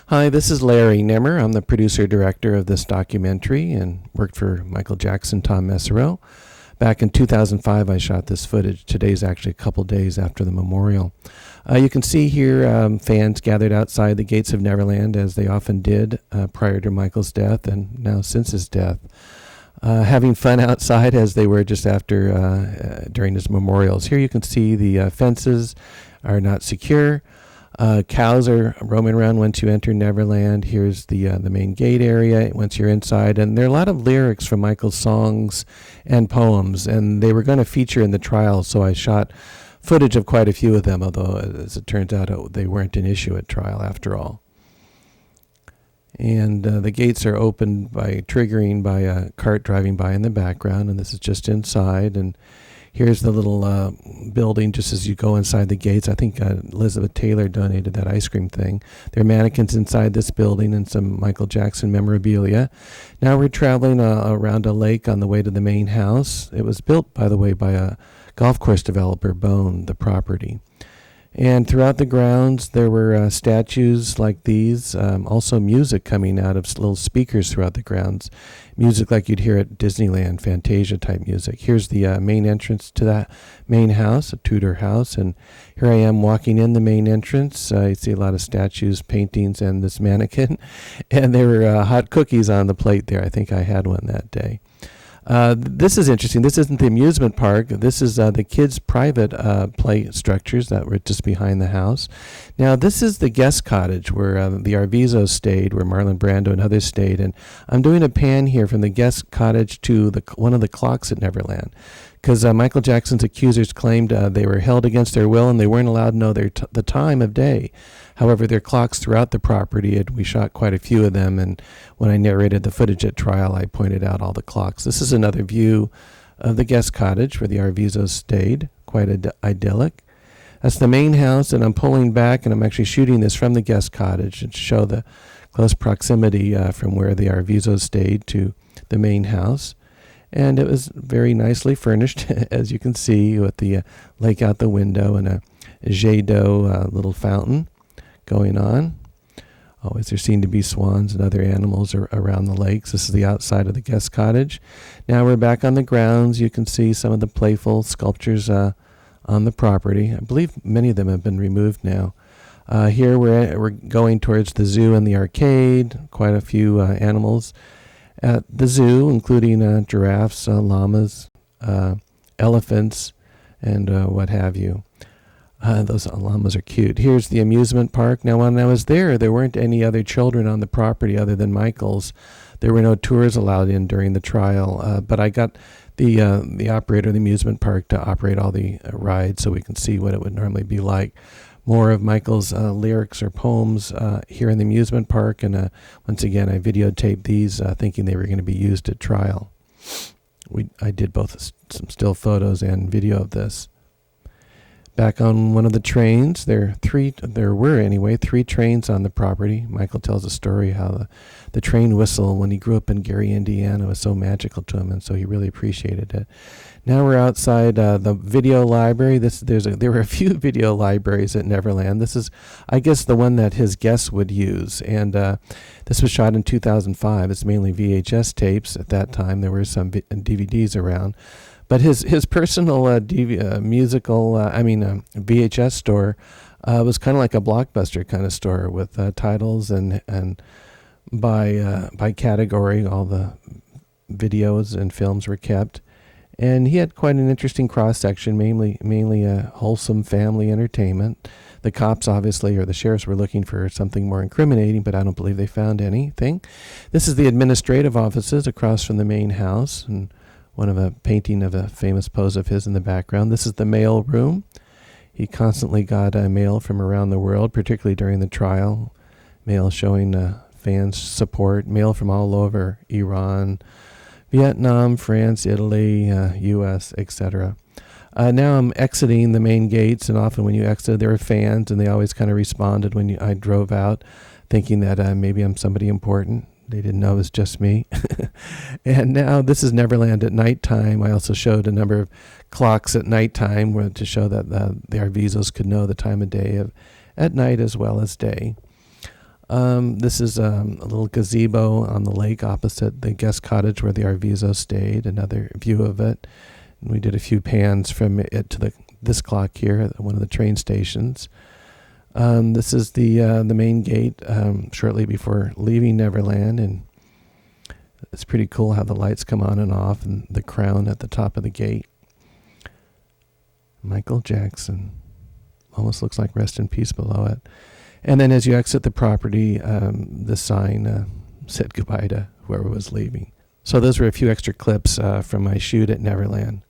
Hi, this is Larry Nemmer. I'm the producer-director of this documentary and worked for Michael Jackson, Tom Mesereau. Back in 2005, I shot this footage. Today's actually a couple days after the memorial. You can see here fans gathered outside the gates of Neverland, as they often did prior to Michael's death and now since his death. Having fun outside as they were just after during his memorials. Here you can see the fences are not secure. Cows are roaming around once you enter Neverland. Here's the main gate area once you're inside. And there are a lot of lyrics from Michael's songs and poems, and they were going to feature in the trial, so I shot footage of quite a few of them, although, as it turns out, they weren't an issue at trial after all. And the gates are opened by triggering by a cart driving by in the background, and this is just inside. And here's the little building just as you go inside the gates. I think Elizabeth Taylor donated that ice cream thing. There are mannequins inside this building and some Michael Jackson memorabilia. Now we're traveling around a lake on the way to the main house. It was built, by the way, by a golf course developer, Bone, the property. And throughout the grounds, there were statues like these, also music coming out of little speakers throughout the grounds, music like you'd hear at Disneyland, Fantasia type music. Here's the main entrance to that main house, a Tudor house, and here I am walking in the main entrance. You see a lot of statues, paintings, and this mannequin, and there were hot cookies on the plate there. I think I had one that day. This is interesting. This isn't the amusement park. This is the kids' private play structures that were just behind the house. Now, this is the guest cottage where the Arvizos stayed, where Marlon Brando and others stayed. And I'm doing a pan here from the guest cottage to one of the clocks at Neverland, because Michael Jackson's accusers claimed they were held against their will and they weren't allowed to know the time of day. However, there are clocks throughout the property, and we shot quite a few of them, and when I narrated the footage at trial, I pointed out all the clocks. This is another view of the guest cottage where the Arvizos stayed, quite idyllic. That's the main house, and I'm pulling back, and I'm actually shooting this from the guest cottage to show the close proximity from where the Arvizos stayed to the main house. And it was very nicely furnished, as you can see, with the lake out the window and a jet d'eau little fountain going on. Always there seem to be swans and other animals around the lakes. This is the outside of the guest cottage. Now we're back on the grounds. You can see some of the playful sculptures on the property. I believe many of them have been removed now. Here we're going towards the zoo and the arcade. Quite a few animals at the zoo, including giraffes, llamas, elephants, and what have you. Those llamas are cute. Here's the amusement park. Now, when I was there weren't any other children on the property other than Michael's. There were no tours allowed in during the trial, but I got the operator of the amusement park to operate all the rides so we can see what it would normally be like. More of Michael's lyrics or poems here in the amusement park, and once again, I videotaped these thinking they were going to be used at trial. I did both some still photos and video of this. Back on one of the trains, there were 3 trains on the property. Michael tells a story how the train whistle when he grew up in Gary, Indiana was so magical to him, and so he really appreciated it. Now we're outside the video library. There were a few video libraries at Neverland. This is, I guess, the one that his guests would use, and this was shot in 2005. It's mainly VHS tapes at that time. There were some DVDs around. But his personal VHS store was kind of like a Blockbuster kind of store with titles and by category all the videos and films were kept. And he had quite an interesting cross section, mainly wholesome family entertainment. The cops, obviously, or the sheriffs were looking for something more incriminating, but I don't believe they found anything. This is the administrative offices across from the main house, and one of a painting of a famous pose of his in the background. This is the mail room. He constantly got mail from around the world, particularly during the trial. Mail showing fans' support. Mail from all over Iran, Vietnam, France, Italy, U.S., etc. Now I'm exiting the main gates, and often when you exit, there are fans, and they always kind of responded when I drove out, thinking that maybe I'm somebody important. They didn't know it was just me. And now this is Neverland at nighttime. I also showed a number of clocks at nighttime to show that the Arvizos could know the time of day at night as well as day. This is a little gazebo on the lake opposite the guest cottage where the Arvizo stayed. Another view of it. And we did a few pans from it to this clock here at one of the train stations. This is the main gate shortly before leaving Neverland, and it's pretty cool how the lights come on and off, and the crown at the top of the gate. Michael Jackson. Almost looks like rest in peace below it. And then as you exit the property, the sign said goodbye to whoever was leaving. So those were a few extra clips from my shoot at Neverland.